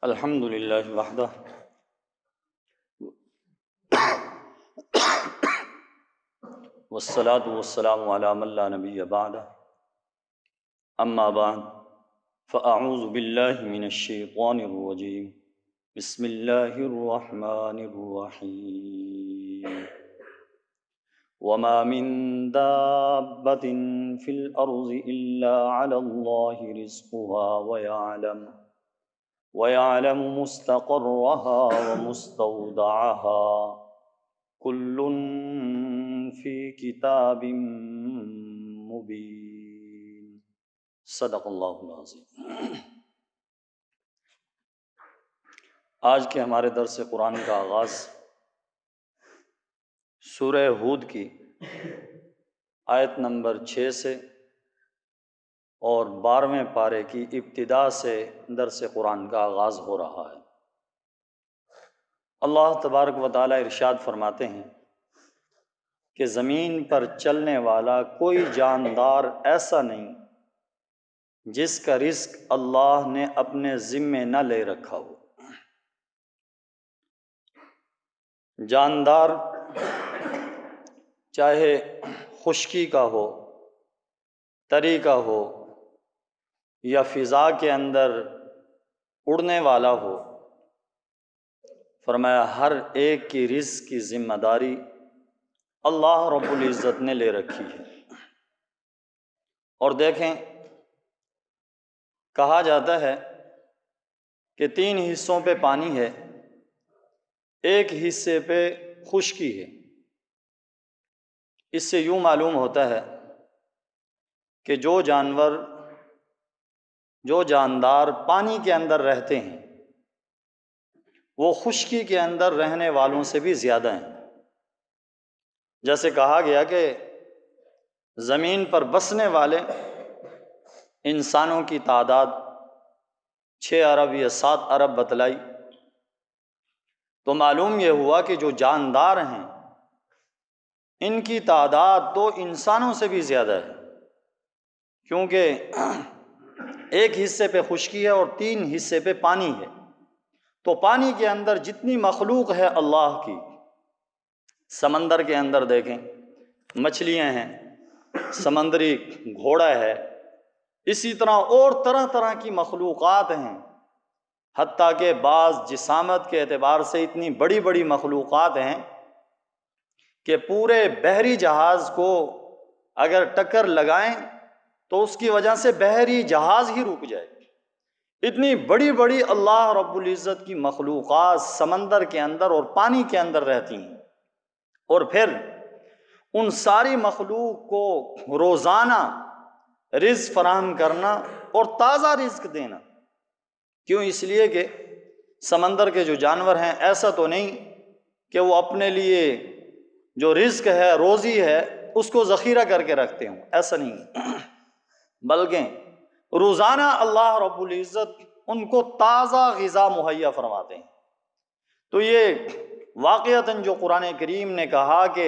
الحمد للہ وحدہ والصلاة والسلام علی من لا نبی بعدہ اما بعد فاعوذ باللہ من الشیطان الرجیم بسم اللہ الرحمن الرحیم وما من دابة في الأرض إلا على الله رزقها ويعلم مستقرها ومستودعها كل في كتاب مبين صدق اللہ العظیم۔ آج کے ہمارے درس قرآن کا آغاز سورہ ہود کی آیت نمبر 6 سے اور 12ویں پارے کی ابتدا سے درس قرآن کا آغاز ہو رہا ہے۔ اللہ تبارک و تعالی ارشاد فرماتے ہیں کہ زمین پر چلنے والا کوئی جاندار ایسا نہیں جس کا رزق اللہ نے اپنے ذمے نہ لے رکھا ہو۔ جاندار چاہے خشکی کا ہو، تری کا ہو یا فضا کے اندر اڑنے والا ہو، فرمایا ہر ایک کی رزق کی ذمہ داری اللہ رب العزت نے لے رکھی ہے۔ اور دیکھیں، کہا جاتا ہے کہ 3 حصوں پہ پانی ہے، ایک حصے پہ خشکی ہے۔ اس سے یوں معلوم ہوتا ہے کہ جو جاندار پانی کے اندر رہتے ہیں وہ خشکی کے اندر رہنے والوں سے بھی زیادہ ہیں۔ جیسے کہا گیا کہ زمین پر بسنے والے انسانوں کی تعداد 6 ارب یا 7 ارب بتلائی، تو معلوم یہ ہوا کہ جو جاندار ہیں ان کی تعداد تو انسانوں سے بھی زیادہ ہے، کیونکہ ایک حصے پہ خشکی ہے اور 3 حصے پہ پانی ہے۔ تو پانی کے اندر جتنی مخلوق ہے اللہ کی، سمندر کے اندر دیکھیں مچھلیاں ہیں، سمندری گھوڑا ہے، اسی طرح اور طرح طرح کی مخلوقات ہیں، حتیٰ کہ بعض جسامت کے اعتبار سے اتنی بڑی بڑی مخلوقات ہیں کہ پورے بحری جہاز کو اگر ٹکر لگائیں تو اس کی وجہ سے بحری جہاز ہی رک جائے۔ اتنی بڑی بڑی اللہ رب العزت کی مخلوقات سمندر کے اندر اور پانی کے اندر رہتی ہیں، اور پھر ان ساری مخلوق کو روزانہ رزق فراہم کرنا اور تازہ رزق دینا۔ کیوں؟ اس لیے کہ سمندر کے جو جانور ہیں ایسا تو نہیں کہ وہ اپنے لیے جو رزق ہے، روزی ہے، اس کو ذخیرہ کر کے رکھتے ہوں، ایسا نہیں، بلکہ روزانہ اللہ رب العزت ان کو تازہ غذا مہیا فرماتے ہیں۔ تو یہ واقعتاً جو قرآن کریم نے کہا کہ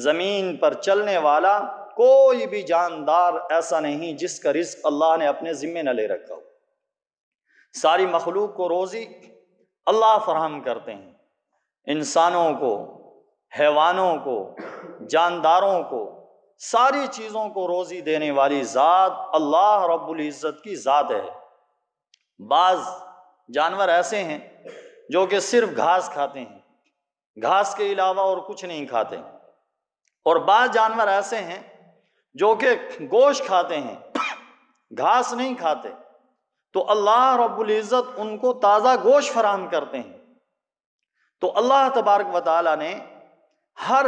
زمین پر چلنے والا کوئی بھی جاندار ایسا نہیں جس کا رزق اللہ نے اپنے ذمے نہ لے رکھا ہو۔ ساری مخلوق کو روزی اللہ فراہم کرتے ہیں، انسانوں کو، حیوانوں کو، جانداروں کو، ساری چیزوں کو روزی دینے والی ذات اللہ رب العزت کی ذات ہے۔ بعض جانور ایسے ہیں جو کہ صرف گھاس کھاتے ہیں، گھاس کے علاوہ اور کچھ نہیں کھاتے، اور بعض جانور ایسے ہیں جو کہ گوشت کھاتے ہیں، گھاس نہیں کھاتے، تو اللہ رب العزت ان کو تازہ گوشت فراہم کرتے ہیں۔ تو اللہ تبارک و تعالیٰ نے ہر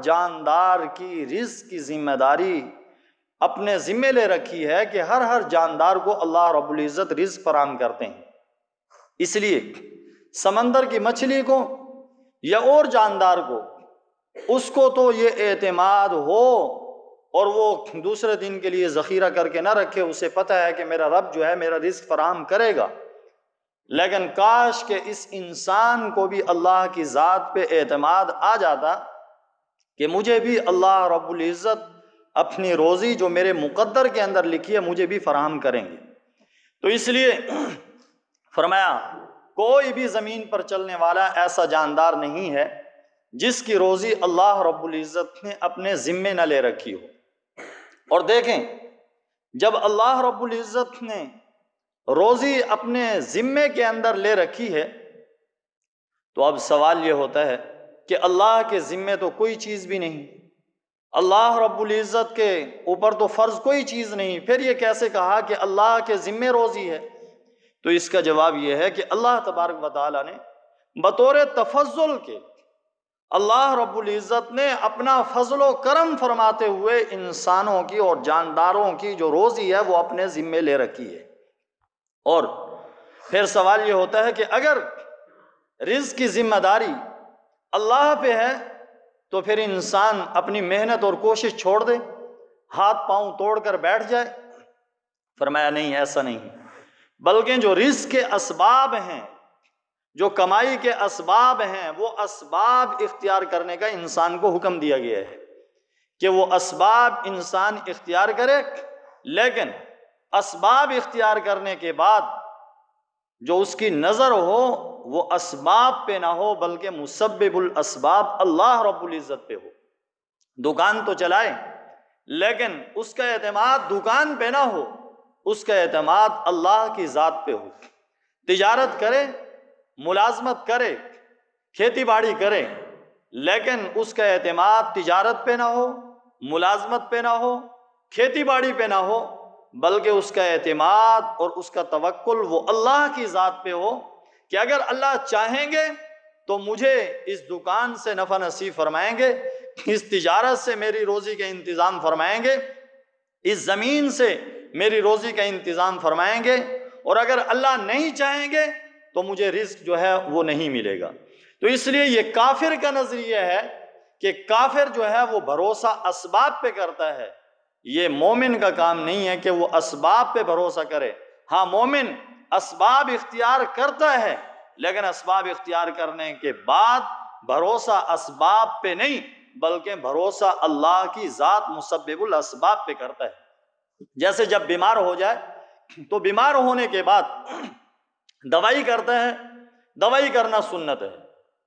جاندار کی رزق کی ذمہ داری اپنے ذمے لے رکھی ہے کہ ہر جاندار کو اللہ رب العزت رزق فراہم کرتے ہیں۔ اس لیے سمندر کی مچھلی کو یا اور جاندار کو، اس کو تو یہ اعتماد ہو اور وہ دوسرے دن کے لیے ذخیرہ کر کے نہ رکھے، اسے پتہ ہے کہ میرا رب جو ہے میرا رزق فراہم کرے گا، لیکن کاش کہ اس انسان کو بھی اللہ کی ذات پہ اعتماد آ جاتا کہ مجھے بھی اللہ رب العزت اپنی روزی جو میرے مقدر کے اندر لکھی ہے مجھے بھی فراہم کریں گے۔ تو اس لیے فرمایا کوئی بھی زمین پر چلنے والا ایسا جاندار نہیں ہے جس کی روزی اللہ رب العزت نے اپنے ذمے نہ لے رکھی ہو۔ اور دیکھیں، جب اللہ رب العزت نے روزی اپنے ذمے کے اندر لے رکھی ہے تو اب سوال یہ ہوتا ہے کہ اللہ کے ذمے تو کوئی چیز بھی نہیں، اللہ رب العزت کے اوپر تو فرض کوئی چیز نہیں، پھر یہ کیسے کہا کہ اللہ کے ذمے روزی ہے؟ تو اس کا جواب یہ ہے کہ اللہ تبارک و تعالیٰ نے بطور تفضل کے، اللہ رب العزت نے اپنا فضل و کرم فرماتے ہوئے انسانوں کی اور جانداروں کی جو روزی ہے وہ اپنے ذمے لے رکھی ہے۔ اور پھر سوال یہ ہوتا ہے کہ اگر رزق کی ذمہ داری اللہ پہ ہے تو پھر انسان اپنی محنت اور کوشش چھوڑ دے، ہاتھ پاؤں توڑ کر بیٹھ جائے؟ فرمایا نہیں، ایسا نہیں، بلکہ جو رزق کے اسباب ہیں، جو کمائی کے اسباب ہیں، وہ اسباب اختیار کرنے کا انسان کو حکم دیا گیا ہے کہ وہ اسباب انسان اختیار کرے، لیکن اسباب اختیار کرنے کے بعد جو اس کی نظر ہو وہ اسباب پہ نہ ہو بلکہ مسبب الاسباب اللہ رب العزت پہ ہو۔ دکان تو چلائے لیکن اس کا اعتماد دکان پہ نہ ہو، اس کا اعتماد اللہ کی ذات پہ ہو۔ تجارت کرے، ملازمت کرے، کھیتی باڑی کرے، لیکن اس کا اعتماد تجارت پہ نہ ہو، ملازمت پہ نہ ہو، کھیتی باڑی پہ نہ ہو، بلکہ اس کا اعتماد اور اس کا توکل وہ اللہ کی ذات پہ ہو کہ اگر اللہ چاہیں گے تو مجھے اس دکان سے نفع نصیب فرمائیں گے، اس تجارت سے میری روزی کا انتظام فرمائیں گے، اس زمین سے میری روزی کا انتظام فرمائیں گے، اور اگر اللہ نہیں چاہیں گے تو مجھے رزق جو ہے وہ نہیں ملے گا۔ تو اس لیے یہ کافر کا نظریہ ہے کہ کافر جو ہے وہ بھروسہ اسباب پہ کرتا ہے، یہ مومن کا کام نہیں ہے کہ وہ اسباب پہ بھروسہ کرے۔ ہاں، مومن اسباب اختیار کرتا ہے لیکن اسباب اختیار کرنے کے بعد بھروسہ اسباب پہ نہیں بلکہ بھروسہ اللہ کی ذات مسبب الاسباب پہ کرتا ہے۔ جیسے جب بیمار ہو جائے تو بیمار ہونے کے بعد دوائی کرتا ہے، دوائی کرنا سنت ہے،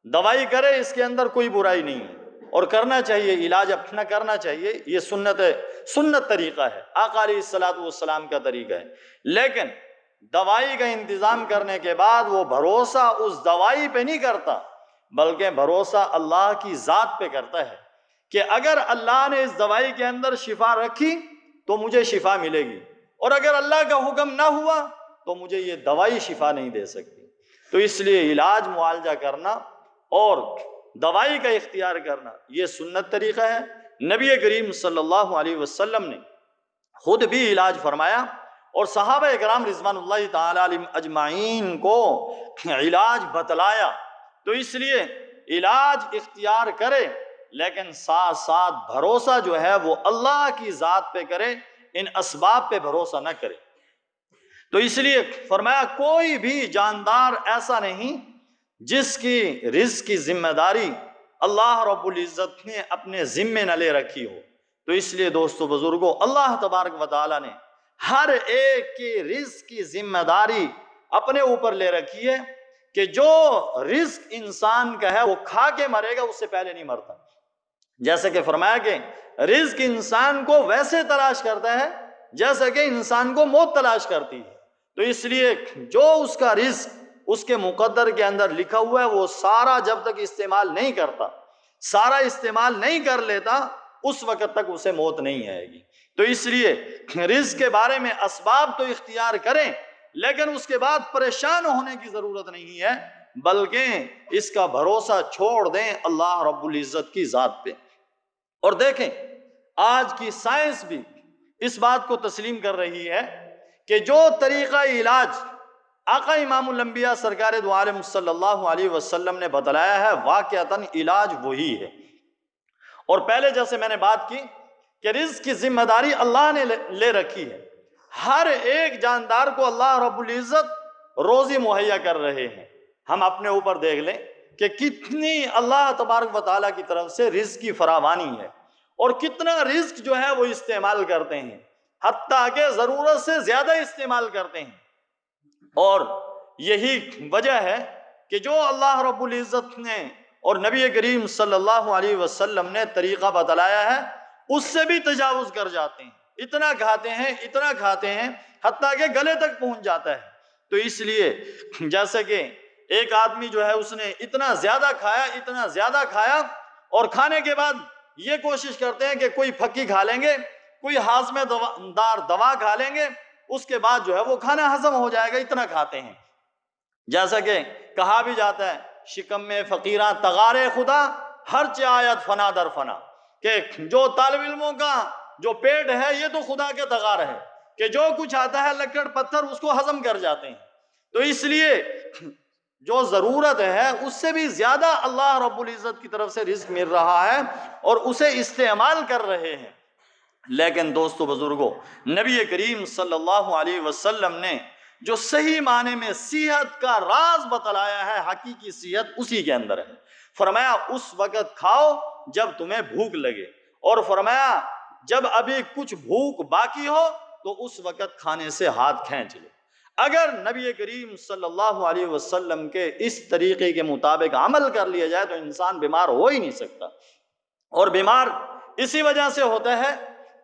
دوائی کرے، اس کے اندر کوئی برائی نہیں ہے اور کرنا چاہیے، علاج اپنا کرنا چاہیے، یہ سنت ہے، سنت طریقہ ہے، آقا علیہ الصلوۃ والسلام کا طریقہ ہے۔ لیکن دوائی کا انتظام کرنے کے بعد وہ بھروسہ اس دوائی پہ نہیں کرتا بلکہ بھروسہ اللہ کی ذات پہ کرتا ہے کہ اگر اللہ نے اس دوائی کے اندر شفا رکھی تو مجھے شفا ملے گی، اور اگر اللہ کا حکم نہ ہوا تو مجھے یہ دوائی شفا نہیں دے سکتی۔ تو اس لیے علاج معالجہ کرنا اور دوائی کا اختیار کرنا یہ سنت طریقہ ہے۔ نبی کریم صلی اللہ علیہ وسلم نے خود بھی علاج فرمایا اور صحابہ کرام رضوان اللہ تعالی علیہم اجمعین کو علاج بتلایا۔ تو اس لیے علاج اختیار کرے لیکن ساتھ ساتھ بھروسہ جو ہے وہ اللہ کی ذات پہ کرے، ان اسباب پہ بھروسہ نہ کرے۔ تو اس لیے فرمایا کوئی بھی جاندار ایسا نہیں جس کی رزق کی ذمہ داری اللہ رب العزت نے اپنے ذمے نہ لے رکھی ہو۔ تو اس لیے دوستو بزرگوں، اللہ تبارک و تعالیٰ نے ہر ایک کی رزق کی ذمہ داری اپنے اوپر لے رکھی ہے کہ جو رزق انسان کا ہے وہ کھا کے مرے گا، اس سے پہلے نہیں مرتا۔ جیسے کہ فرمایا کہ رزق انسان کو ویسے تلاش کرتا ہے جیسے کہ انسان کو موت تلاش کرتی ہے۔ تو اس لیے جو اس کا رزق اس کے مقدر کے اندر لکھا ہوا ہے وہ سارا جب تک استعمال نہیں کرتا، سارا استعمال نہیں کر لیتا، اس وقت تک اسے موت نہیں آئے گی۔ تو اس لیے رزق کے بارے میں اسباب تو اختیار کریں لیکن اس کے بعد پریشان ہونے کی ضرورت نہیں ہے، بلکہ اس کا بھروسہ چھوڑ دیں اللہ رب العزت کی ذات پہ۔ اور دیکھیں آج کی سائنس بھی اس بات کو تسلیم کر رہی ہے کہ جو طریقہ علاج آقا امام الانبیاء سرکار دو عالم صلی اللہ علیہ وسلم نے بتلایا ہے واقعتاً علاج وہی ہے۔ اور پہلے جیسے میں نے بات کی کہ رزق کی ذمہ داری اللہ نے لے رکھی ہے، ہر ایک جاندار کو اللہ رب العزت روزی مہیا کر رہے ہیں۔ ہم اپنے اوپر دیکھ لیں کہ کتنی اللہ تبارک و تعالیٰ کی طرف سے رزق کی فراوانی ہے اور کتنا رزق جو ہے وہ استعمال کرتے ہیں، حتیٰ کہ ضرورت سے زیادہ استعمال کرتے ہیں۔ اور یہی وجہ ہے کہ جو اللہ رب العزت نے اور نبی کریم صلی اللہ علیہ وسلم نے طریقہ بتلایا ہے اس سے بھی تجاوز کر جاتے ہیں، اتنا کھاتے ہیں حتیٰ کہ گلے تک پہنچ جاتا ہے۔ تو اس لیے جیسے کہ ایک آدمی جو ہے اس نے اتنا زیادہ کھایا اور کھانے کے بعد یہ کوشش کرتے ہیں کہ کوئی پھکی کھا لیں گے، کوئی ہاضمے دار دوا کھا لیں گے، اس کے بعد جو ہے وہ کھانا ہضم ہو جائے گا، اتنا کھاتے ہیں۔ جیسا کہ کہا بھی جاتا ہے شکم میں فقیراں تغار خدا ہر آیت فنا در فنا، کہ جو طالب علموں کا جو پیٹ ہے یہ تو خدا کے تغار ہے کہ جو کچھ آتا ہے لکڑ پتھر اس کو ہضم کر جاتے ہیں۔ تو اس لیے جو ضرورت ہے اس سے بھی زیادہ اللہ رب العزت کی طرف سے رزق مل رہا ہے اور اسے استعمال کر رہے ہیں۔ لیکن دوستو بزرگوں، نبی کریم صلی اللہ علیہ وسلم نے جو صحیح معنی میں صحت کا راز بتلایا ہے، حقیقی صحت اسی کے اندر ہے۔ فرمایا اس وقت کھاؤ جب تمہیں بھوک لگے، اور فرمایا جب ابھی کچھ بھوک باقی ہو تو اس وقت کھانے سے ہاتھ کھینچ لو۔ اگر نبی کریم صلی اللہ علیہ وسلم کے اس طریقے کے مطابق عمل کر لیا جائے تو انسان بیمار ہو ہی نہیں سکتا، اور بیمار اسی وجہ سے ہوتا ہے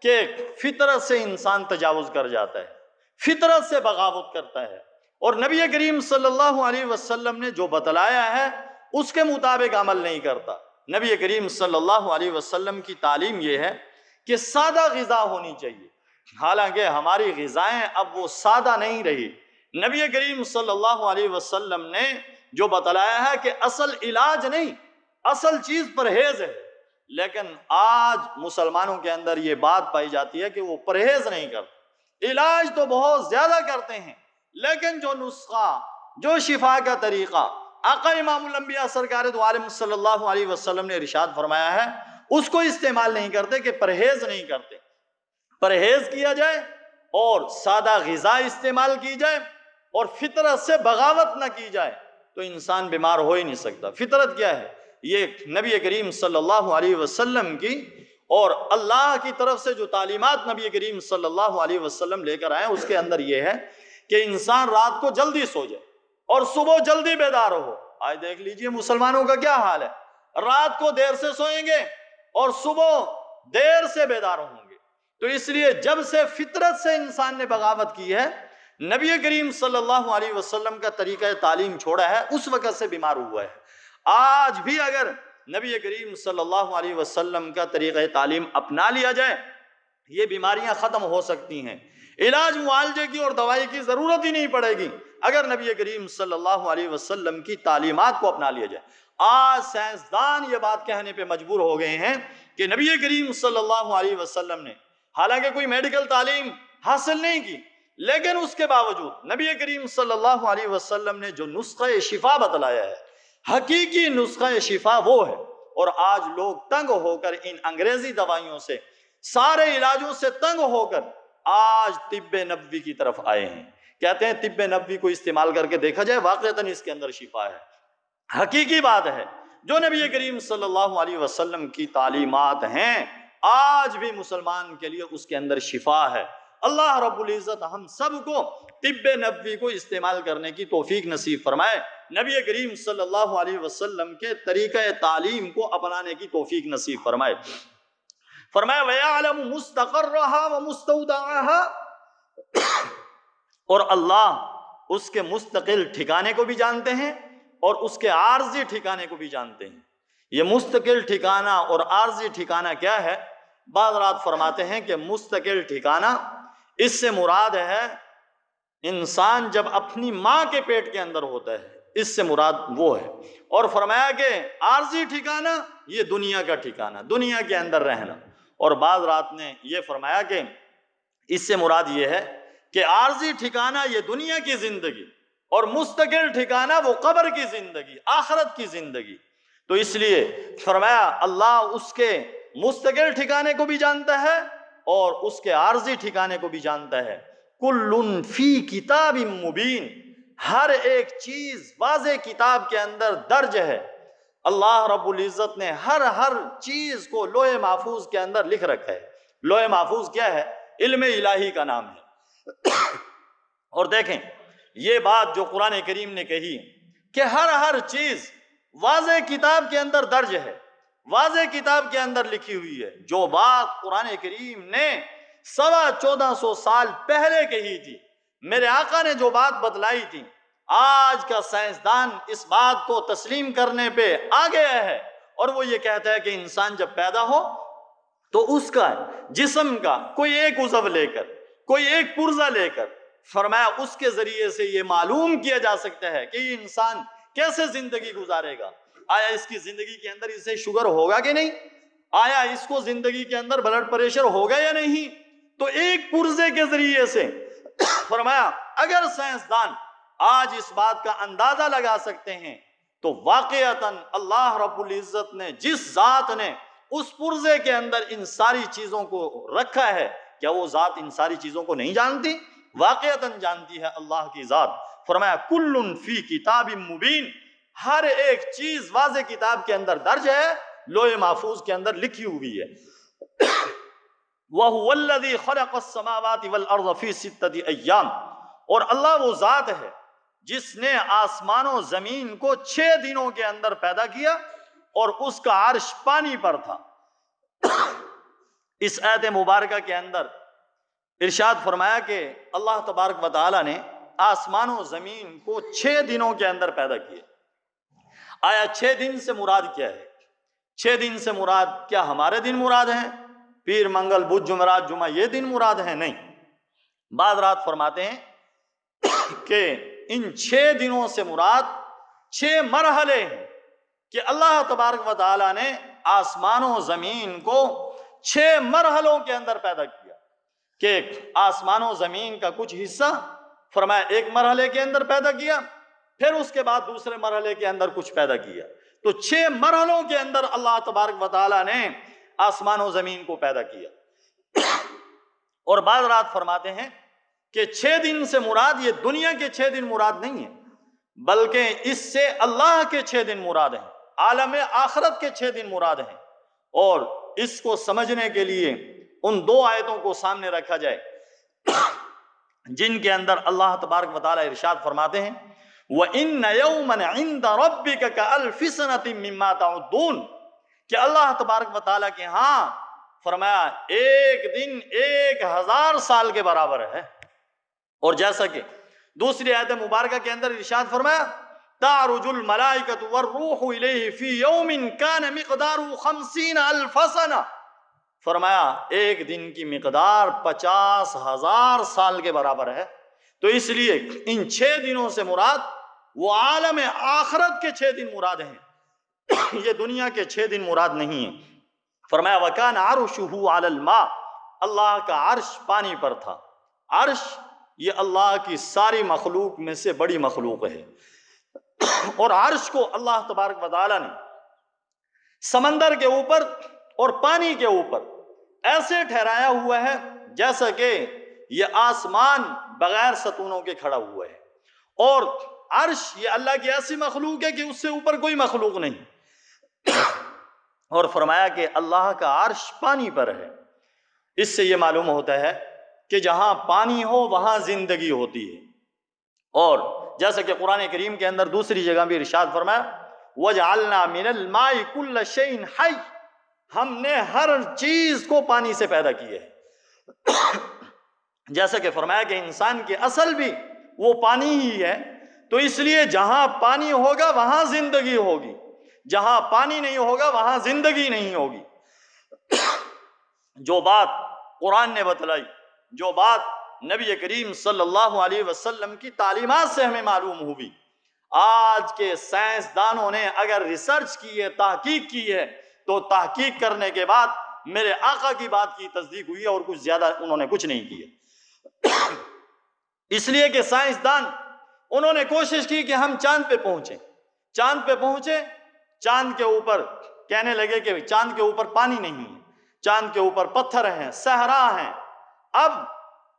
کہ فطرت سے انسان تجاوز کر جاتا ہے، فطرت سے بغاوت کرتا ہے، اور نبی کریم صلی اللہ علیہ وسلم نے جو بتلایا ہے اس کے مطابق عمل نہیں کرتا۔ نبی کریم صلی اللہ علیہ وسلم کی تعلیم یہ ہے کہ سادہ غذا ہونی چاہیے، حالانکہ ہماری غذائیں اب وہ سادہ نہیں رہی۔ نبی کریم صلی اللہ علیہ وسلم نے جو بتلایا ہے کہ اصل علاج نہیں، اصل چیز پرہیز ہے، لیکن آج مسلمانوں کے اندر یہ بات پائی جاتی ہے کہ وہ پرہیز نہیں کرتے، علاج تو بہت زیادہ کرتے ہیں، لیکن جو نسخہ، جو شفا کا طریقہ آقا امام الانبیاء سرکار دو عالم صلی اللہ علیہ وسلم نے ارشاد فرمایا ہے اس کو استعمال نہیں کرتے، کہ پرہیز نہیں کرتے۔ پرہیز کیا جائے اور سادہ غذا استعمال کی جائے اور فطرت سے بغاوت نہ کی جائے تو انسان بیمار ہو ہی نہیں سکتا۔ فطرت کیا ہے؟ یہ نبی کریم صلی اللہ علیہ وسلم کی اور اللہ کی طرف سے جو تعلیمات نبی کریم صلی اللہ علیہ وسلم لے کر آئے اس کے اندر یہ ہے کہ انسان رات کو جلدی سو جائے اور صبح جلدی بیدار ہو۔ آج دیکھ لیجئے مسلمانوں کا کیا حال ہے، رات کو دیر سے سوئیں گے اور صبح دیر سے بیدار ہوں گے۔ تو اس لیے جب سے فطرت سے انسان نے بغاوت کی ہے، نبی کریم صلی اللہ علیہ وسلم کا طریقہ تعلیم چھوڑا ہے، اس وقت سے بیمار ہوا ہے۔ آج بھی اگر نبی کریم صلی اللہ علیہ وسلم کا طریقہ تعلیم اپنا لیا جائے یہ بیماریاں ختم ہو سکتی ہیں، علاج معالجے کی اور دوائی کی ضرورت ہی نہیں پڑے گی اگر نبی کریم صلی اللہ علیہ وسلم کی تعلیمات کو اپنا لیا جائے۔ آج سائنسدان یہ بات کہنے پہ مجبور ہو گئے ہیں کہ نبی کریم صلی اللہ علیہ وسلم نے حالانکہ کوئی میڈیکل تعلیم حاصل نہیں کی، لیکن اس کے باوجود نبی کریم صلی اللہ علیہ وسلم نے جو نسخہ شفا بتلایا ہے، حقیقی نسخہ شفا وہ ہے۔ اور آج لوگ تنگ ہو کر ان انگریزی دوائیوں سے، سارے علاجوں سے تنگ ہو کر آج طب نبوی کی طرف آئے ہیں، کہتے ہیں طب نبوی کو استعمال کر کے دیکھا جائے واقعتاً اس کے اندر شفا ہے۔ حقیقی بات ہے جو نبی کریم صلی اللہ علیہ وسلم کی تعلیمات ہیں آج بھی مسلمان کے لیے اس کے اندر شفا ہے۔ اللہ رب العزت ہم سب کو طب نبوی کو استعمال کرنے کی توفیق نصیب فرمائے، نبی کریم صلی اللہ علیہ وسلم کے طریقہ تعلیم کو اپنانے کی توفیق نصیب فرمائے۔ فرمایا وَيَعْلَمُ مُسْتَقَرَّهَا وَمُسْتَوْدَعَهَا، اور اللہ اس کے مستقل ٹھکانے کو بھی جانتے ہیں اور اس کے عارضی ٹھکانے کو بھی جانتے ہیں۔ یہ مستقل ٹھکانہ اور عارضی ٹھکانہ کیا ہے؟ بعض رات فرماتے ہیں کہ مستقل ٹھکانہ اس سے مراد ہے انسان جب اپنی ماں کے پیٹ کے اندر ہوتا ہے، اس سے مراد وہ ہے، اور فرمایا کہ عارضی ٹھکانہ یہ دنیا کا ٹھکانہ، دنیا کے اندر رہنا، اور بعض رات نے یہ فرمایا کہ اس سے مراد یہ ہے کہ عارضی ٹھکانہ یہ دنیا کی زندگی اور مستقل ٹھکانہ وہ قبر کی زندگی، آخرت کی زندگی۔ تو اس لیے فرمایا اللہ اس کے مستقل ٹھکانے کو بھی جانتا ہے اور اس کے عارضی ٹھکانے کو بھی جانتا ہے۔ کل فی کتاب مبین، ہر ایک چیز واضح کتاب کے اندر درج ہے۔ اللہ رب العزت نے ہر چیز کو لوح محفوظ کے اندر لکھ رکھا ہے۔ لوح محفوظ کیا ہے؟ علم الہی کا نام ہے۔ اور دیکھیں یہ بات جو قرآن کریم نے کہی کہ ہر چیز واضح کتاب کے اندر درج ہے، واضح کتاب کے اندر لکھی ہوئی ہے، جو بات قرآن کریم نے 1450 سال پہلے کہی تھی، میرے آقا نے جو بات بتلائی تھی، آج کا سائنسدان اس بات کو تسلیم کرنے پہ آ گیا ہے، اور وہ یہ کہتا ہے کہ انسان جب پیدا ہو تو اس کا جسم کا کوئی ایک عضو لے کر، کوئی ایک پرزہ لے کر، فرمایا اس کے ذریعے سے یہ معلوم کیا جا سکتا ہے کہ یہ انسان کیسے زندگی گزارے گا، آیا اس کی زندگی کے اندر اسے شوگر ہوگا کہ نہیں، آیا اس کو زندگی کے اندر بلڈ پریشر ہوگا یا نہیں۔ تو ایک پرزے کے ذریعے سے فرمایا اگر سائنسدان آج اس بات کا اندازہ لگا سکتے ہیں تو واقعتاً اللہ رب العزت نے جس ذات نے اس پرزے کے اندر ان ساری چیزوں کو رکھا ہے، کیا وہ ذات ان ساری چیزوں کو نہیں جانتی؟ واقعتاً جانتی ہے اللہ کی ذات۔ فرمایا کل فی کتاب مبین، ہر ایک چیز واضح کتاب کے اندر درج ہے، لوح محفوظ کے اندر لکھی ہوئی ہے۔ وَهُوَ الَّذِي خَلَقَ السَّمَاوَاتِ وَالْأَرْضَ فِي سِتَّةِ أَيَّامٍ، اور اللہ وہ ذات ہے جس نے آسمان و زمین کو 6 دنوں کے اندر پیدا کیا، اور اس کا عرش پانی پر تھا۔ اس آیت مبارکہ کے اندر ارشاد فرمایا کہ اللہ تبارک و تعالی نے آسمان و زمین کو 6 دنوں کے اندر پیدا کیا۔ آیا 6 دن سے مراد کیا ہے؟ 6 دن سے مراد کیا ہمارے دن مراد ہیں؟ پیر منگل بدھ جمعرات جمعہ یہ دن مراد ہیں؟ نہیں۔ بعض رات فرماتے ہیں کہ ان 6 دنوں سے مراد 6 مرحلے ہیں کہ اللہ تبارک و تعالی نے آسمان و زمین کو 6 مرحلوں کے اندر پیدا کیا، کہ آسمان و زمین کا کچھ حصہ فرمایا ایک مرحلے کے اندر پیدا کیا، پھر اس کے بعد دوسرے مرحلے کے اندر کچھ پیدا کیا۔ تو 6 مرحلوں کے اندر اللہ تبارک و تعالی نے آسمان و زمین کو پیدا کیا۔ اور بعض رات فرماتے ہیں کہ 6 دن سے مراد یہ دنیا کے 6 دن مراد نہیں ہے، بلکہ اس سے اللہ کے 6 دن مراد ہیں، عالم آخرت کے 6 دن مراد ہیں۔ اور اس کو سمجھنے کے لیے ان 2 آیتوں کو سامنے رکھا جائے جن کے اندر اللہ تبارک و تعالی ارشاد فرماتے ہیں وَإِنَّ يَوْمًا عِنْدَ رَبِّكَ كَأَلْفِ سَنَةٍ مِّمَّا تَعُدُّونَ، کہ اللہ تبارک و تعالیٰ کے ہاں فرمایا ایک دن 1000 سال کے برابر ہے۔ اور جیسا کہ دوسری آیت مبارکہ کے اندر ارشاد فرمایا تَعْرُجُ الْمَلَائِكَةُ وَالرُّوحُ إِلَيْهِ فِي يَوْمٍ كَانَ مِقْدَارُهُ 50,000 سَنَةً، فرمایا ایک دن کی مقدار 50,000 سال کے برابر ہے۔ تو اس لیے ان 6 دنوں سے مراد وہ عالم آخرت کے 6 دن مراد ہیں، یہ دنیا کے 6 دن مراد نہیں ہیں۔ فرمایا وَكَانَ عَرْشُهُ عَلَى الْمَاءِ، اللہ کا عرش پانی پر تھا۔ عرش یہ اللہ کی ساری مخلوق میں سے بڑی مخلوق ہے، اور عرش کو اللہ تبارک و تعالی نے سمندر کے اوپر اور پانی کے اوپر ایسے ٹھہرایا ہوا ہے جیسا کہ یہ آسمان بغیر ستونوں کے کھڑا ہوا ہے، اور عرش یہ اللہ کی ایسی مخلوق ہے کہ اس سے اوپر کوئی مخلوق نہیں۔ اور فرمایا کہ اللہ کا عرش پانی پر ہے۔ اس سے یہ معلوم ہوتا ہے کہ جہاں پانی ہو وہاں زندگی ہوتی ہے، اور جیسا کہ قرآن کریم کے اندر دوسری جگہ بھی ارشاد فرمایا وَجَعَلْنَا مِنَ الْمَاءِ كُلَّ شَيْءٍ حَيٍّ، ہم نے ہر چیز کو پانی سے پیدا کیا ہے۔ جیسا کہ فرمایا کہ انسان کی اصل بھی وہ پانی ہی ہے، تو اس لیے جہاں پانی ہوگا وہاں زندگی ہوگی، جہاں پانی نہیں ہوگا وہاں زندگی نہیں ہوگی۔ جو بات قرآن نے بتلائی، جو بات نبی کریم صلی اللہ علیہ وسلم کی تعلیمات سے ہمیں معلوم ہوئی، آج کے سائنسدانوں نے اگر ریسرچ کی ہے، تحقیق کی ہے، تو تحقیق کرنے کے بعد میرے آقا کی بات کی تصدیق ہوئی ہے، اور کچھ زیادہ انہوں نے کچھ نہیں کیا۔ اس لیے کہ سائنسدان انہوں نے کوشش کی کہ ہم چاند پہ پہنچیں، چاند پہ پہنچے، چاند کے اوپر کہنے لگے کہ چاند کے اوپر پانی نہیں ہے، چاند کے اوپر پتھر ہیں، صحرا ہیں۔ اب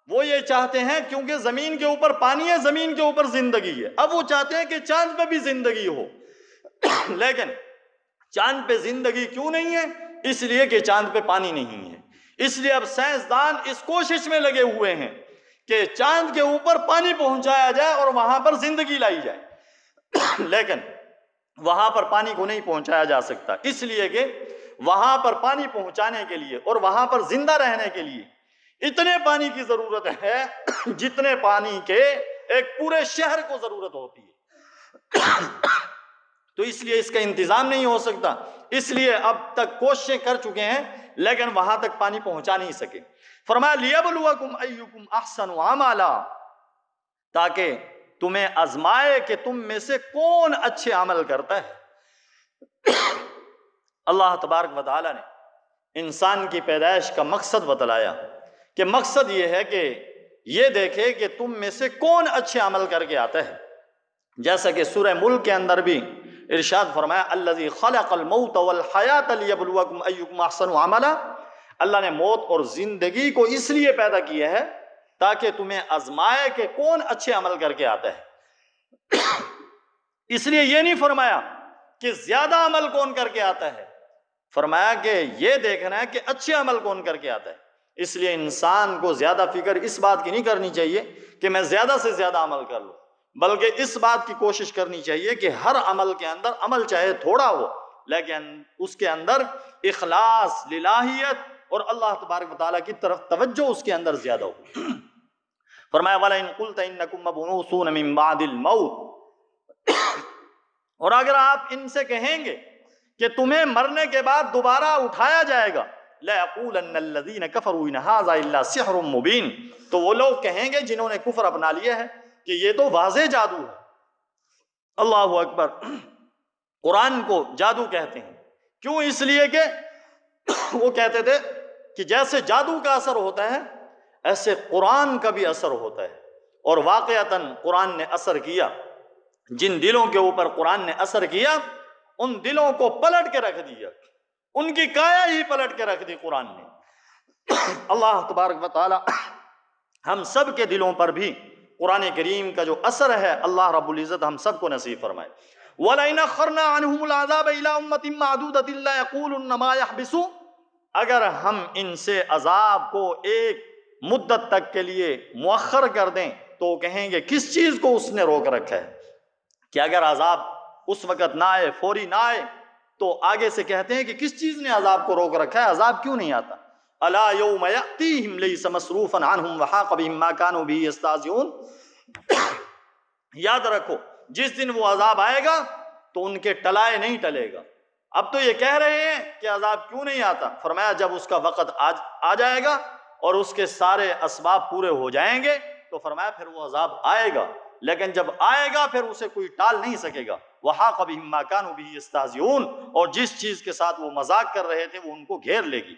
وہ یہ چاہتے ہیں کیونکہ زمین کے اوپر پانی ہے، زمین کے اوپر زندگی ہے، اب وہ چاہتے ہیں کہ چاند پہ بھی زندگی ہو۔ لیکن چاند پہ زندگی کیوں نہیں ہے؟ اس لیے کہ چاند پہ پانی نہیں ہے۔ اس لیے اب سائنسدان اس کوشش میں لگے ہوئے ہیں کہ چاند کے اوپر پانی پہنچایا جائے اور وہاں پر زندگی لائی جائے، لیکن وہاں پر پانی کو نہیں پہنچایا جا سکتا، اس لیے کہ وہاں پر پانی پہنچانے کے لیے اور وہاں پر زندہ رہنے کے لیے اتنے پانی کی ضرورت ہے جتنے پانی کے ایک پورے شہر کو ضرورت ہوتی ہے۔ تو اس لیے اس کا انتظام نہیں ہو سکتا، اس لیے اب تک کوششیں کر چکے ہیں لیکن وہاں تک پانی پہنچا نہیں سکے۔ فرمایا لیبلوکم ایکم احسن عملا، تاکہ تمہیں آزمائے کہ تم میں سے کون اچھے عمل کرتا ہے۔ اللہ تبارک و تعالیٰ نے انسان کی پیدائش کا مقصد بتلایا کہ مقصد یہ ہے کہ یہ دیکھے کہ تم میں سے کون اچھے عمل کر کے آتا ہے، جیسا کہ سورہ ملک کے اندر بھی ارشاد فرمایا الذی خلق الموت والحیات لیبلوکم ایکم احسن عملا، اللہ نے موت اور زندگی کو اس لیے پیدا کیا ہے تاکہ تمہیں آزمائے کہ کون اچھے عمل کر کے آتا ہے۔ اس لیے یہ نہیں فرمایا کہ زیادہ عمل کون کر کے آتا ہے، فرمایا کہ یہ دیکھنا ہے کہ اچھے عمل کون کر کے آتا ہے۔ اس لیے انسان کو زیادہ فکر اس بات کی نہیں کرنی چاہیے کہ میں زیادہ سے زیادہ عمل کر لوں، بلکہ اس بات کی کوشش کرنی چاہیے کہ ہر عمل کے اندر، عمل چاہے تھوڑا ہو لیکن اس کے اندر اخلاص، للہیت اور اللہ تبارک و تعالیٰ کی طرف توجہ اس کے اندر زیادہ ہو۔ فرمایا وَلَئِن قُلْتَ إِنَّكُمْ مَبْعُوثُونَ مِن بَعْدِ الْمَوْتِ، اور اگر آپ ان سے کہیں گے کہ تمہیں مرنے کے بعد دوبارہ اٹھایا جائے گا، لَيَقُولَنَّ الَّذِينَ كَفَرُوا إِنْ هَذَا إِلَّا سِحْرٌ مُبِينٌ، تو وہ لوگ کہیں گے جنہوں نے کفر اپنا لیا ہے کہ یہ تو واضح جادو ہے۔ اللہ اکبر، قرآن کو جادو کہتے ہیں، کیوں؟ اس لیے کہ وہ کہتے تھے کہ جیسے جادو کا اثر ہوتا ہے ایسے قرآن کا بھی اثر ہوتا ہے، اور واقعتاً قرآن نے اثر کیا۔ جن دلوں کے اوپر قرآن نے اثر کیا ان دلوں کو پلٹ کے رکھ دیا، ان کی کایا ہی پلٹ کے رکھ دی قرآن نے۔ اللہ تبارک و تعالی ہم سب کے دلوں پر بھی قرآن کریم کا جو اثر ہے اللہ رب العزت ہم سب کو نصیب فرمائے۔ وَلَئِنْ أَخَّرْنَا عَنْهُمُ الْعَذَابَ إِلَىٰ أُمَّةٍ مَّعْدُودَةٍ لَّيَقُولُنَّ مَا يَحْبِسُ، اگر ہم ان سے عذاب کو ایک مدت تک کے لیے مؤخر کر دیں تو کہیں گے کس چیز کو اس نے روک رکھا ہے، کہ اگر عذاب اس وقت نہ آئے، فوری نہ آئے، تو آگے سے کہتے ہیں کہ کس چیز نے عذاب کو روک رکھا ہے، عذاب کیوں نہیں آتا۔ الا یوم یأتیہم لیس مصروفا عنہم وحاق بہم ما کانوا بہ یستہزئون، یاد رکھو جس دن وہ عذاب آئے گا تو ان کے ٹلائے نہیں ٹلے گا۔ اب تو یہ کہہ رہے ہیں کہ عذاب کیوں نہیں آتا، فرمایا جب اس کا وقت آ جائے گا اور اس کے سارے اسباب پورے ہو جائیں گے تو فرمایا پھر وہ عذاب آئے گا، لیکن جب آئے گا پھر اسے کوئی ٹال نہیں سکے گا۔ وحاق بہم ما کانوا بہ یستہزئون، اور جس چیز کے ساتھ وہ مذاق کر رہے تھے وہ ان کو گھیر لے گی۔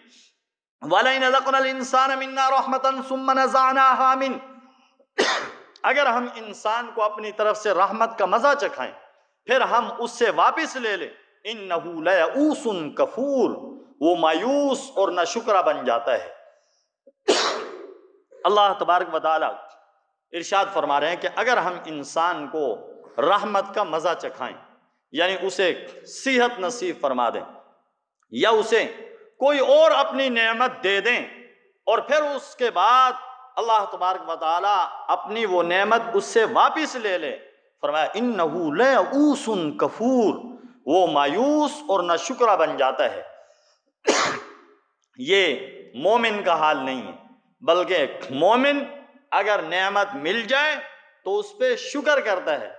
وَلَئِنْ أَذَقْنَا الْإِنسَانَ مِنَّا رَحْمَةً ثُمَّ نَزَعْنَاهَا مِنْهُ، اگر ہم انسان کو اپنی طرف سے رحمت کا مزہ چکھائیں پھر ہم اس سے واپس لے لیں، إِنَّهُ لَيَئُوسٌ کفور، وہ مایوس اور ناشکرا بن جاتا ہے۔ اللہ تبارک و تعالی ارشاد فرما رہے ہیں کہ اگر ہم انسان کو رحمت کا مزہ چکھائیں، یعنی اسے صحت نصیب فرما دیں یا اسے کوئی اور اپنی نعمت دے دیں اور پھر اس کے بعد اللہ تبارک و تعالی اپنی وہ نعمت اس سے واپس لے لے، فرمایا انہ لیئوس کفور، وہ مایوس اور ناشکرا بن جاتا ہے۔ یہ مومن کا حال نہیں ہے، بلکہ مومن اگر نعمت مل جائے تو اس پہ شکر کرتا ہے،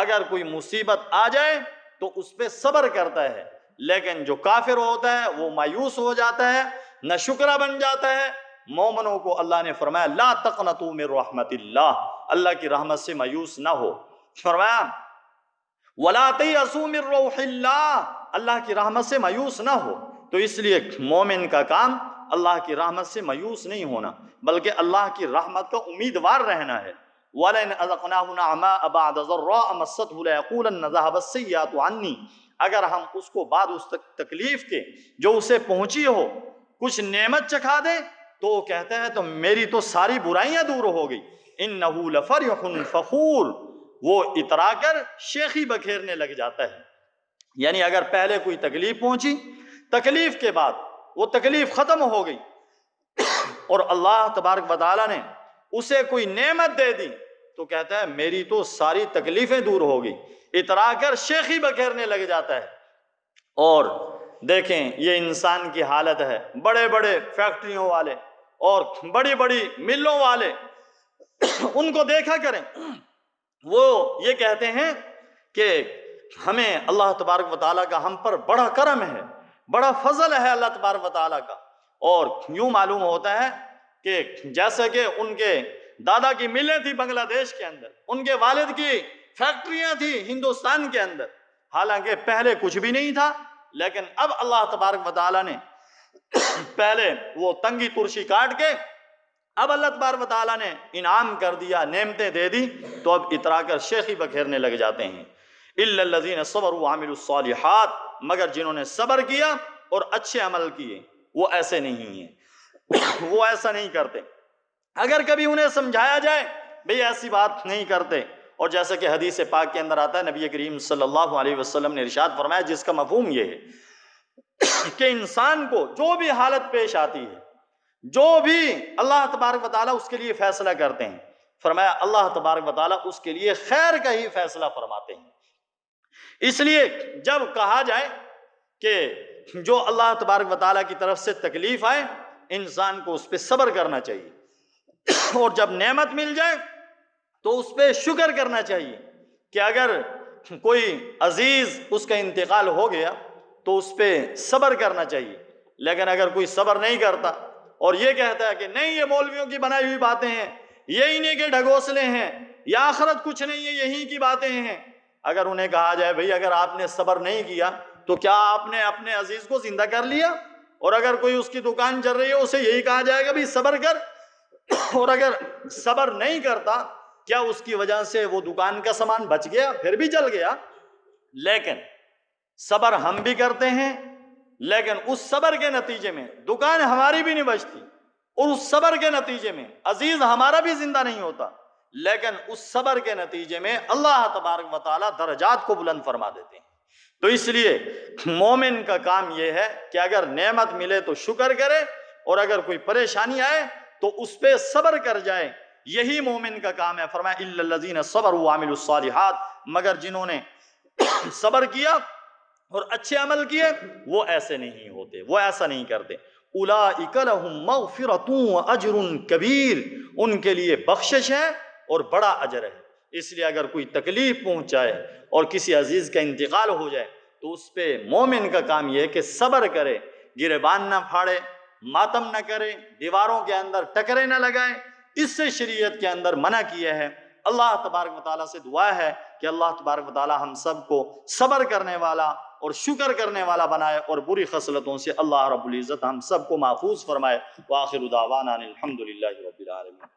اگر کوئی مصیبت آ جائے تو اس پہ صبر کرتا ہے، لیکن جو کافر ہوتا ہے وہ مایوس ہو جاتا ہے، ناشکرا بن جاتا ہے۔ مومنوں کو اللہ نے فرمایا لا تقنطوا من رحمت اللہ، اللہ کی رحمت سے مایوس نہ ہو، فرمایا ولا تیأسوا من روح اللہ، اللہ کی رحمت سے مایوس نہ ہو۔ تو اس لیے مومن کا کام اللہ کی رحمت سے مایوس نہیں ہونا بلکہ اللہ کی رحمت کا امیدوار رہنا ہے۔ وَلَئِنْ أَذَقْنَاهُ نَعْمَاءَ بَعْدَ ضَرَّاءَ مَسَّتْهُ لَيَقُولَنَّ ذَهَبَ السَّيِّئَاتُ عَنِّي، اگر ہم اس کو بعد اس تکلیف کے جو اسے پہنچی ہو کچھ نعمت چکھا دیں تو وہ کہتا ہے تو میری تو ساری برائیاں دور ہو گئی۔ إِنَّهُ لَفَرِحٌ فَخُورٌ، وہ اترا کر شیخی بکھیرنے لگ جاتا ہے، یعنی اگر پہلے کوئی تکلیف پہنچی، تکلیف کے بعد وہ تکلیف ختم ہو گئی اور اللہ تبارک و تعالیٰ نے اسے کوئی نعمت دے دی تو کہتا ہے میری تو ساری تکلیفیں دور ہوگی، اترا کر شیخی بکھیرنے لگ جاتا ہے۔ اور دیکھیں یہ انسان کی حالت ہے، بڑے بڑے فیکٹریوں والے اور بڑی بڑی ملوں والے ان کو دیکھا کریں، وہ یہ کہتے ہیں کہ ہمیں اللہ تبارک و تعالیٰ کا ہم پر بڑا کرم ہے، بڑا فضل ہے اللہ تبارک و تعالیٰ کا۔ اور یوں معلوم ہوتا ہے کہ جیسے کہ ان کے دادا کی ملیں تھی بنگلہ دیش کے اندر، ان کے والد کی فیکٹریاں تھی ہندوستان کے اندر، حالانکہ پہلے کچھ بھی نہیں تھا، لیکن اب اللہ تبارک و تعالیٰ نے پہلے وہ تنگی ترشی کاٹ کے اب اللہ تبارک و تعالیٰ نے انعام کر دیا، نعمتیں دے دی، تو اب اترا کر شیخی بکھیرنے لگ جاتے ہیں۔ اِلَّا الَّذِينَ صَبَرُوا وَعَمِلُوا الصَّالِحَاتِ، مگر جنہوں نے صبر کیا اور اچھے عمل کیے، وہ ایسے نہیں ہیں، وہ ایسا نہیں کرتے۔ اگر کبھی انہیں سمجھایا جائے بھئی ایسی بات نہیں کرتے، اور جیسا کہ حدیث پاک کے اندر آتا ہے، نبی کریم صلی اللہ علیہ وسلم نے ارشاد فرمایا جس کا مفہوم یہ ہے کہ انسان کو جو بھی حالت پیش آتی ہے، جو بھی اللہ تبارک و تعالیٰ اس کے لیے فیصلہ کرتے ہیں، فرمایا اللہ تبارک و تعالیٰ اس کے لیے خیر کا ہی فیصلہ فرماتے ہیں۔ اس لیے جب کہا جائے کہ جو اللہ تبارک و تعالیٰ کی طرف سے تکلیف آئے انسان کو اس پہ صبر کرنا چاہیے، اور جب نعمت مل جائے تو اس پہ شکر کرنا چاہیے کہ اگر کوئی عزیز اس کا انتقال ہو گیا تو اس پہ صبر کرنا چاہیے۔ لیکن اگر کوئی صبر نہیں کرتا اور یہ کہتا ہے کہ نہیں یہ مولویوں کی بنائی ہوئی باتیں ہیں، یہ انہیں کے ڈھگوسلے ہیں، یا آخرت کچھ نہیں ہے، یہی کی باتیں ہیں، اگر انہیں کہا جائے بھئی اگر آپ نے صبر نہیں کیا تو کیا آپ نے اپنے عزیز کو زندہ کر لیا؟ اور اگر کوئی اس کی دکان چل رہی ہے اسے یہی کہا جائے گا بھئی صبر کر، اور اگر صبر نہیں کرتا کیا اس کی وجہ سے وہ دکان کا سامان بچ گیا؟ پھر بھی چل گیا۔ لیکن صبر ہم بھی کرتے ہیں، لیکن اس صبر کے نتیجے میں دکان ہماری بھی نہیں بچتی، اور اس صبر کے نتیجے میں عزیز ہمارا بھی زندہ نہیں ہوتا، لیکن اس صبر کے نتیجے میں اللہ تبارک و تعالیٰ درجات کو بلند فرما دیتے ہیں۔ تو اس لیے مومن کا کام یہ ہے کہ اگر نعمت ملے تو شکر کرے، اور اگر کوئی پریشانی آئے تو اس پہ صبر کر جائے، یہی مومن کا کام ہے۔ فرمایا اِلَّا الَّذِينَ صَبَرُوا وَعَمِلُوا الصَّالِحَاتِ، مگر جنہوں نے صبر کیا اور اچھے عمل کیے وہ ایسے نہیں ہوتے، وہ ایسا نہیں کرتے۔ أُولَٰئِكَ لَهُم مَغْفِرَةٌ وَأَجْرٌ كَبِيرٌ، ان کے لیے بخشش ہے اور بڑا اجر ہے۔ اس لیے اگر کوئی تکلیف پہنچائے اور کسی عزیز کا انتقال ہو جائے تو اس پہ مومن کا کام یہ ہے کہ صبر کرے، گریبان نہ پھاڑے، ماتم نہ کرے، دیواروں کے اندر ٹکرے نہ لگائے، اس سے شریعت کے اندر منع کیا ہے۔ اللہ تبارک و تعالیٰ سے دعا ہے کہ اللہ تبارک و تعالیٰ ہم سب کو صبر کرنے والا اور شکر کرنے والا بنائے، اور بری خصلتوں سے اللہ رب العزت ہم سب کو محفوظ فرمائے۔ وآخر دعوانا الحمدللہ رب العالمین۔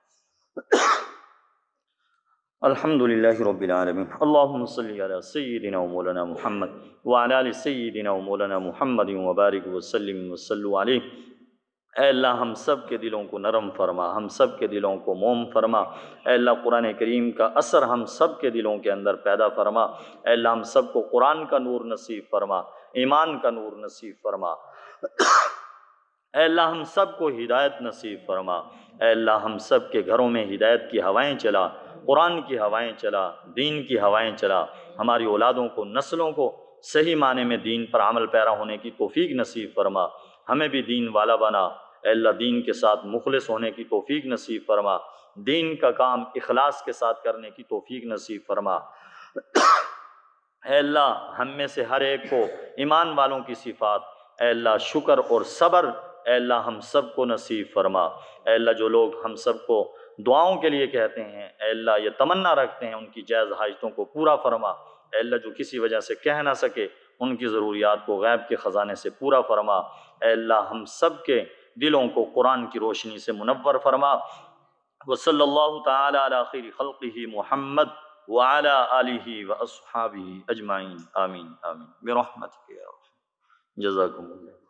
الحمدللہ رب العالمین۔ اللہم صلی علی سیدنا و مولانا محمد وعلی آل سیدنا و مولانا محمد وبارک وسلم وصلوا علیہ۔ اے اللہ ہم سب کے دلوں کو نرم فرما، ہم سب کے دلوں کو موم فرما۔ اے اللہ قرآن کریم کا اثر ہم سب کے دلوں کے اندر پیدا فرما۔ اے اللہ ہم سب کو قرآن کا نور نصیب فرما، ایمان کا نور نصیب فرما۔ اے اللہ ہم سب کو ہدایت نصیب فرما۔ اے اللہ ہم سب کے گھروں میں ہدایت کی ہوائیں چلا، قرآن کی ہوائیں چلا، دین کی ہوائیں چلا۔ ہماری اولادوں کو، نسلوں کو صحیح معنی میں دین پر عمل پیرا ہونے کی توفیق نصیب فرما۔ ہمیں بھی دین والا بنا۔ اے اللہ دین کے ساتھ مخلص ہونے کی توفیق نصیب فرما، دین کا کام اخلاص کے ساتھ کرنے کی توفیق نصیب فرما۔ اے اللہ ہم میں سے ہر ایک کو ایمان والوں کی صفات، اے اللہ شکر اور صبر، اے اللہ ہم سب کو نصیب فرما۔ اے اللہ جو لوگ ہم سب کو دعاؤں کے لیے کہتے ہیں، اے اللہ یہ تمنا رکھتے ہیں ان کی جائز حاجتوں کو پورا فرما۔ اے اللہ جو کسی وجہ سے کہہ نہ سکے ان کی ضروریات کو غیب کے خزانے سے پورا فرما۔ اے اللہ ہم سب کے دلوں کو قرآن کی روشنی سے منور فرما۔ وصلی اللہ تعالی علی خیر خلقہ محمد وعلی آلہ واصحابہ اجمعین، آمین آمین برحمتک یا رب۔ جزاکم اللہ۔